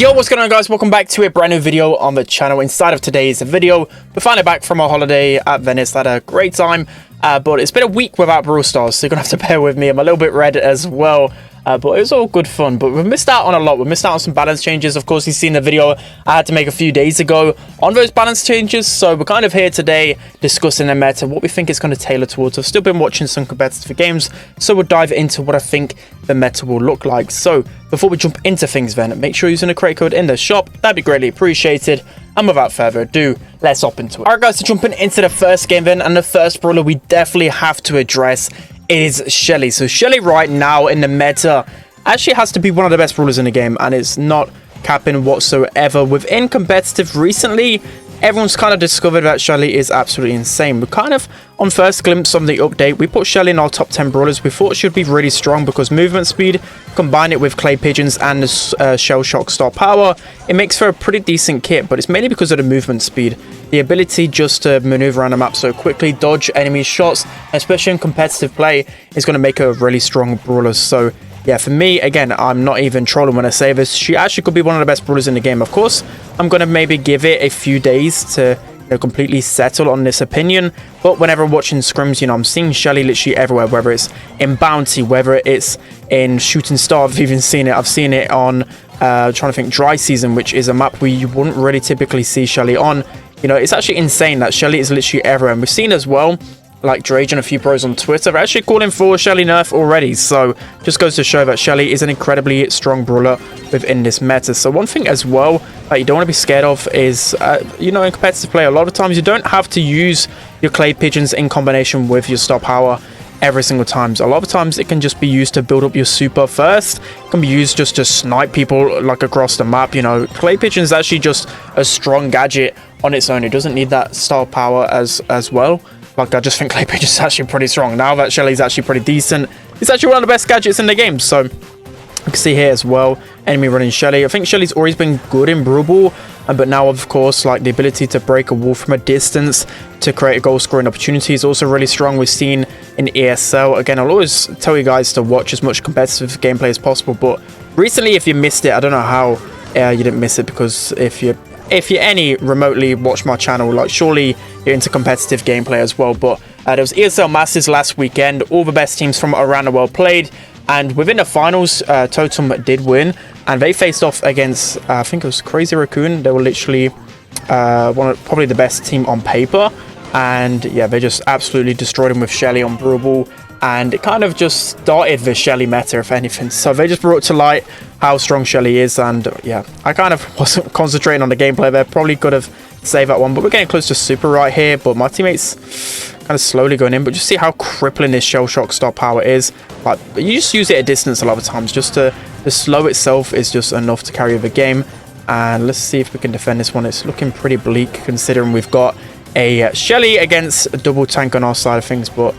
Yo, what's going on, guys? Welcome back to a brand new video on the channel. Inside of today's video, we're finally back from our holiday at Venice. Had a great time, but it's been a week without Brawl Stars, so you're gonna have to bear with me. I'm a little bit red as well, but it was all good fun. But we've missed out on a lot. We missed out on some balance changes. Of course, you've seen the video I had to make a few days ago on those balance changes, so we're kind of here today discussing the meta, what we think it's going to tailor towards. I've still been watching some competitive games, so we'll dive into what I think the meta will look like. So before we jump into things, then make sure you're using a create code in the shop. That'd be greatly appreciated. And without further ado, let's hop into it. Alright, guys, so jumping into the first game then, and the first brawler we definitely have to address is Shelly. So Shelly right now in the meta actually has to be one of the best brawlers in the game, and it's not capping whatsoever. Within competitive recently, everyone's kind of discovered that Shelly is absolutely insane. We kind of, on first glimpse of the update, we put Shelly in our top 10 brawlers. We thought she would be really strong because movement speed, combine it with clay pigeons and the shell shock star power, it makes for a pretty decent kit, but it's mainly because of the movement speed. The ability just to maneuver around the map so quickly, dodge enemy shots, especially in competitive play, is going to make her a really strong brawler. So yeah, for me, again, I'm not even trolling when I say this. She actually could be one of the best brawlers in the game. Of course, I'm going to maybe give it a few days to completely settle on this opinion. But whenever I'm watching scrims, I'm seeing Shelly literally everywhere, whether it's in Bounty, whether it's in Shooting Star. I've even seen it. I've seen it on, trying to think, Dry Season, which is a map where you wouldn't really typically see Shelly on. It's actually insane that Shelly is literally everywhere. And we've seen as well, like Drage and a few pros on Twitter, are actually calling for Shelly nerf already. So just goes to show that Shelly is an incredibly strong brawler within this meta. So one thing as well that you don't want to be scared of is, in competitive play, a lot of times you don't have to use your clay pigeons in combination with your star power every single time. So a lot of times it can just be used to build up your super first. It can be used just to snipe people like across the map. Clay pigeon is actually just a strong gadget on its own. It doesn't need that star power as well. Like, I just think clay pigeon is actually pretty strong. Now that Shelly's actually pretty decent, it's actually one of the best gadgets in the game. So you can see here as well, enemy running Shelly. I think Shelly's always been good in Brawl, but now, of course, like the ability to break a wall from a distance to create a goal scoring opportunity is also really strong. We've seen in ESL. Again, I'll always tell you guys to watch as much competitive gameplay as possible. But recently, if you missed it, I don't know how you didn't miss it, because if you any remotely watch my channel, like, surely you're into competitive gameplay as well. But there was ESL Masters last weekend. All the best teams from around the world played, and within the finals, Totem did win, and they faced off against I think it was Crazy Raccoon. They were literally probably the best team on paper, and yeah, they just absolutely destroyed him with Shelly on Brawl. And it kind of just started the Shelly meta, if anything. So they just brought to light how strong Shelly is. And yeah, I kind of wasn't concentrating on the gameplay there. Probably could have saved that one. But we're getting close to super right here. But my teammate's kind of slowly going in. But just see how crippling this shell shock star power is. Like, you just use it at distance a lot of times. Just the slow itself is just enough to carry the game. And let's see if we can defend this one. It's looking pretty bleak considering we've got a Shelly against a double tank on our side of things, but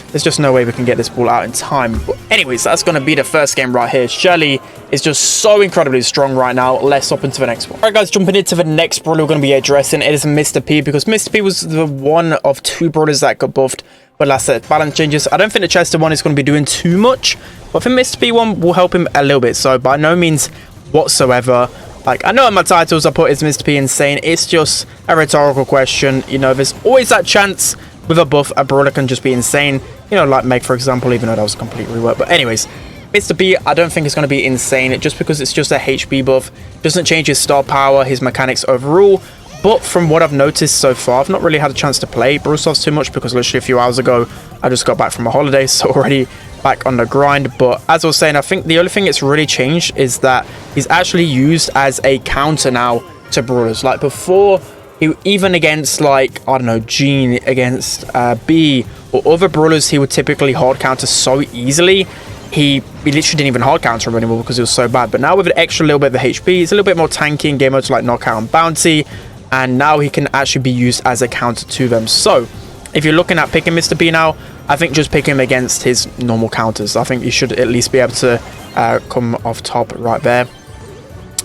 there's just no way we can get this ball out in time. But anyways, that's going to be the first game right here. Shelly is just so incredibly strong right now. Let's hop into the next one. All right, guys, jumping into the next brawler we're going to be addressing, it is Mr. P, because Mr. P was the one of two brawlers that got buffed. But last set balance changes, I don't think the Chester one is going to be doing too much, but I think Mr. P one will help him a little bit. So by no means whatsoever. Like, I know in my titles I put is Mr. P insane. It's just a rhetorical question. There's always that chance with a buff a brawler can just be insane. Like Meg, for example, even though that was a complete rework. But anyways, Mr. P, I don't think it's going to be insane. Just because it's just a HP buff doesn't change his star power, his mechanics overall. But from what I've noticed so far, I've not really had a chance to play Brawl Stars too much, because literally a few hours ago I just got back from a holiday, so already back on the grind. But as I was saying, I think the only thing it's really changed is that he's actually used as a counter now to brawlers. Like before, even against, like, I don't know, Jean, against B or other brawlers, he would typically hard counter so easily. He literally didn't even hard counter him anymore because he was so bad. But now with an extra little bit of HP, it's a little bit more tanky in game modes like Knockout and Bounty, and now he can actually be used as a counter to them. So if you're looking at picking Mr. P now, I think just pick him against his normal counters. I think you should at least be able to come off top right there.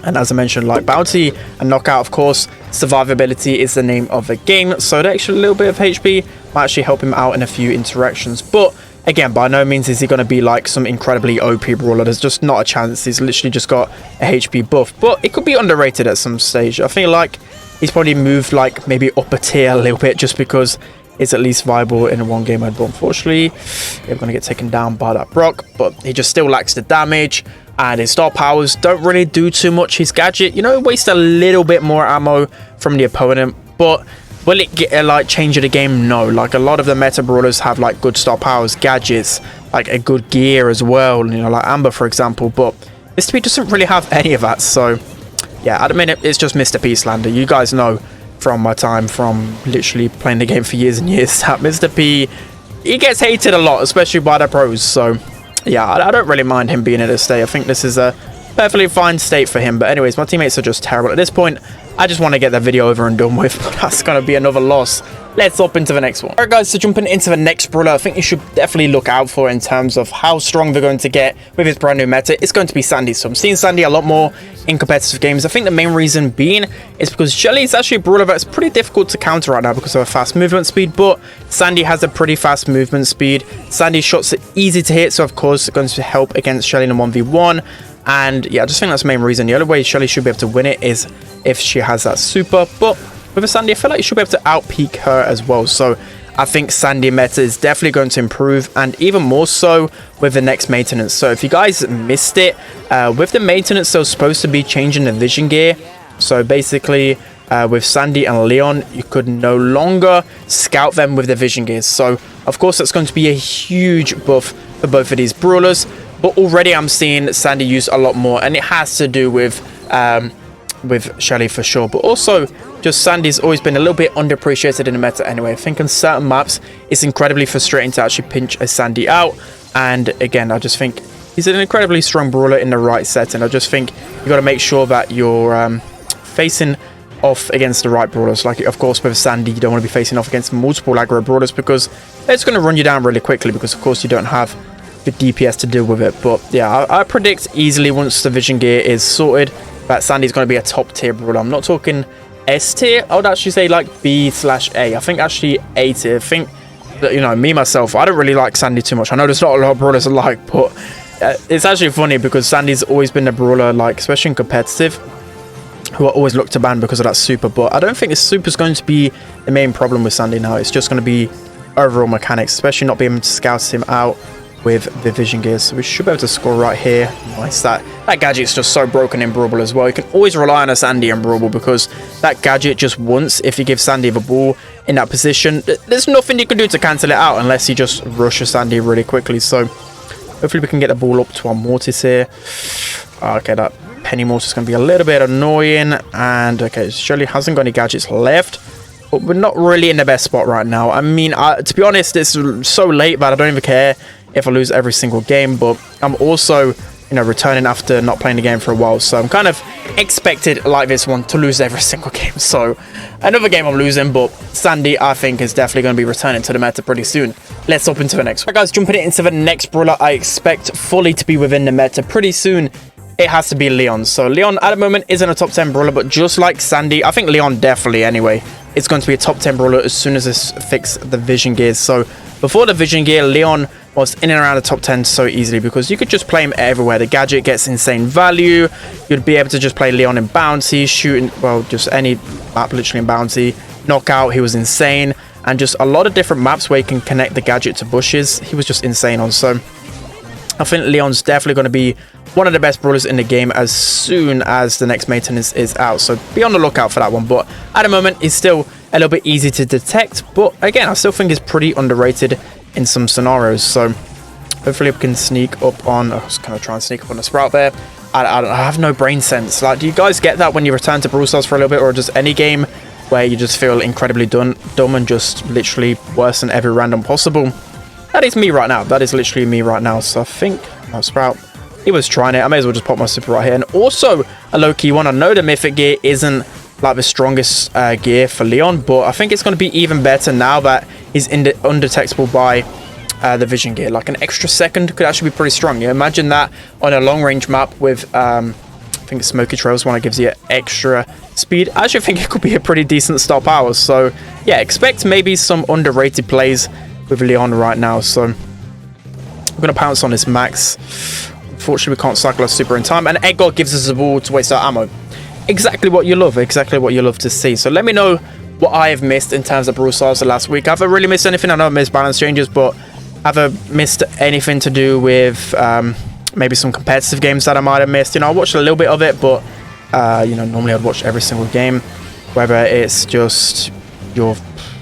And as I mentioned, like Bounty and Knockout, of course, survivability is the name of the game. So the extra little bit of HP might actually help him out in a few interactions. But again, by no means is he going to be like some incredibly OP brawler. There's just not a chance. He's literally just got a HP buff, but it could be underrated at some stage. I feel like he's probably moved like maybe up a tier a little bit just because it's at least viable in a one game mode. But unfortunately, we're going to get taken down by that Brock, but he just still lacks the damage, and his star powers don't really do too much. His gadget, you know, wastes a little bit more ammo from the opponent, but will it get like change of the game? No. Like a lot of the meta brawlers have like good star powers, gadgets, like a good gear as well, you know, like Amber for example, but Mr. P doesn't really have any of that. So yeah, at the minute it's just Mr. P slander. You guys know from my time from literally playing the game for years and years that Mr. P, he gets hated a lot, especially by the pros. So yeah, I don't really mind him being in this state. I think this is a perfectly fine state for him. But anyways, my teammates are just terrible at this point. I just want to get the video over and done with, but that's going to be another loss. Let's hop into the next one. Alright guys, so jumping into the next brawler, I think you should definitely look out for in terms of how strong they're going to get with his brand new meta. It's going to be Sandy. So I'm seeing Sandy a lot more in competitive games. I think the main reason being is because Shelly is actually a brawler that's pretty difficult to counter right now because of her fast movement speed, but Sandy has a pretty fast movement speed. Sandy's shots are easy to hit, so of course it's going to help against Shelly in a 1v1. And yeah, I just think that's the main reason. The only way Shelly should be able to win it is if she has that super, but with a Sandy, I feel like you should be able to outpeak her as well. So I think Sandy meta is definitely going to improve, and even more so with the next maintenance. So if you guys missed it, with the maintenance, they're supposed to be changing the vision gear. So basically, with Sandy and Leon, you could no longer scout them with the vision gears. So of course, that's going to be a huge buff for both of these brawlers. But already I'm seeing Sandy used a lot more, and it has to do with Shelly for sure, but also just Sandy's always been a little bit underappreciated in the meta anyway. I think on certain maps it's incredibly frustrating to actually pinch a Sandy out, and again I just think he's an incredibly strong brawler in the right setting. I just think you got to make sure that you're facing off against the right brawlers. Like of course with Sandy you don't want to be facing off against multiple aggro brawlers because it's going to run you down really quickly, because of course you don't have the DPS to deal with it. But yeah, I predict easily once the vision gear is sorted that Sandy's going to be a top tier brawler. I'm not talking S tier, I would actually say like B/A. I think actually A tier. I think that, you know, me myself, I don't really like Sandy too much. I know there's not a lot of brawlers I like, but it's actually funny because Sandy's always been a brawler, like especially in competitive, who I always look to ban because of that super. But I don't think the super is going to be the main problem with Sandy now. It's just going to be overall mechanics, especially not being able to scout him out with the vision gears. So we should be able to score right here. Nice. That gadget's just so broken in Brawl as well. You can always rely on a Sandy in Brawl because that gadget just once, if you give Sandy the ball in that position, there's nothing you can do to cancel it out unless you just rush a Sandy really quickly. So hopefully we can get the ball up to our Mortis here. Okay, that Penny Mortis is going to be a little bit annoying. And okay, Shelly hasn't got any gadgets left, but we're not really in the best spot right now. I mean, to be honest, it's so late that I don't even care if I lose every single game, but I'm also, you know, returning after not playing the game for a while, so I'm kind of expected like this one to lose every single game. So another game I'm losing, but Sandy I think is definitely going to be returning to the meta pretty soon. Let's hop into the next one. Right, guys, jumping into the next brawler I expect fully to be within the meta pretty soon. It has to be Leon. So Leon at the moment isn't a top 10 brawler, but just like Sandy, I think Leon definitely anyway, it's going to be a top 10 brawler as soon as this fix the vision gears. So before the vision gear, Leon was in and around the top 10 so easily because you could just play him everywhere. The gadget gets insane value. You'd be able to just play Leon in bounty, shooting, well, just any map literally in bounty. Knockout, he was insane. And just a lot of different maps where you can connect the gadget to bushes. He was just insane on. So I think Leon's definitely going to be one of the best brawlers in the game as soon as the next maintenance is out. So be on the lookout for that one. But at the moment, it's still a little bit easy to detect. But again, I still think it's pretty underrated in some scenarios. So hopefully we can sneak up on, I was kind of trying to sneak up on a Sprout there. I have no brain sense. Like, do you guys get that when you return to Brawl Stars for a little bit, or just any game where you just feel incredibly dumb and just literally worse than every random possible? That is me right now. That is literally me right now. So I think Sprout, he was trying it. I may as well just pop my super right here. And also a low-key one. I know the Mythic gear isn't like the strongest gear for Leon, but I think it's going to be even better now that he's undetectable by the vision gear. Like an extra second could actually be pretty strong. You imagine that on a long-range map with I think Smoky Trails one that gives you extra speed. I actually think it could be a pretty decent star power. So yeah, expect maybe some underrated plays with Leon right now. So We're going to pounce on this Max. Unfortunately, we can't cycle our super in time. And Egg God gives us a ball to waste our ammo. Exactly what you love. Exactly what you love to see. So let me know what I have missed in terms of Brawl Stars the last week. I haven't really missed anything. I know I missed balance changes, but have I missed anything to do with maybe some competitive games that I might have missed? You know, I watched a little bit of it, but you know, normally I'd watch every single game, whether it's just your,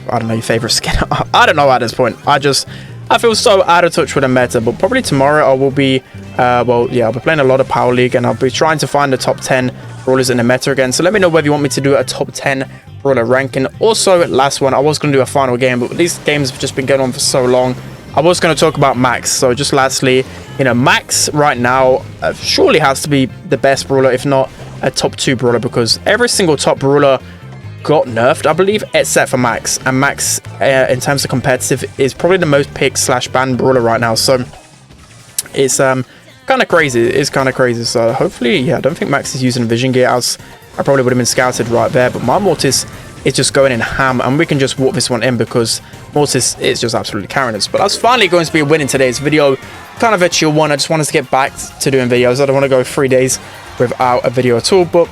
I don't know, your favorite skin. I don't know at this point. I feel so out of touch with the meta, but probably tomorrow I will be, well, yeah, I'll be playing a lot of Power League, and I'll be trying to find the top 10 brawlers in the meta again. So let me know whether you want me to do a top 10 brawler ranking. Also, last one, I was going to do a final game, but these games have just been going on for so long. I was going to talk about Max. So just lastly, you know, Max right now surely has to be the best brawler, if not a top 2 brawler, because every single top brawler got nerfed, I believe, except for Max. And Max, in terms of competitive, is probably the most picked / banned brawler right now. So it's kind of crazy. It's kind of crazy. So hopefully, yeah, I don't think Max is using vision gear, as I probably would have been scouted right there. But my Mortis is just going in ham, and we can just walk this one in because Mortis is just absolutely carrying us. But that's finally going to be a win in today's video. Kind of a chill one. I just wanted to get back to doing videos. I don't want to go 3 days without a video at all. But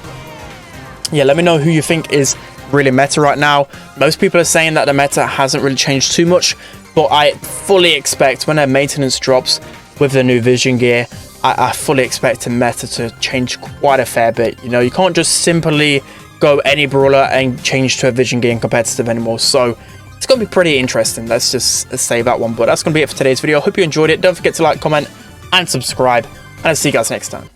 yeah, let me know who you think is really meta right now. Most people are saying that the meta hasn't really changed too much, but I fully expect when their maintenance drops with the new vision gear, I fully expect the meta to change quite a fair bit. You know, you can't just simply go any brawler and change to a vision gear in competitive anymore. So it's going to be pretty interesting. Let's just say that one. But that's going to be it for today's video. I hope you enjoyed it. Don't forget to like, comment, and subscribe. And I'll see you guys next time.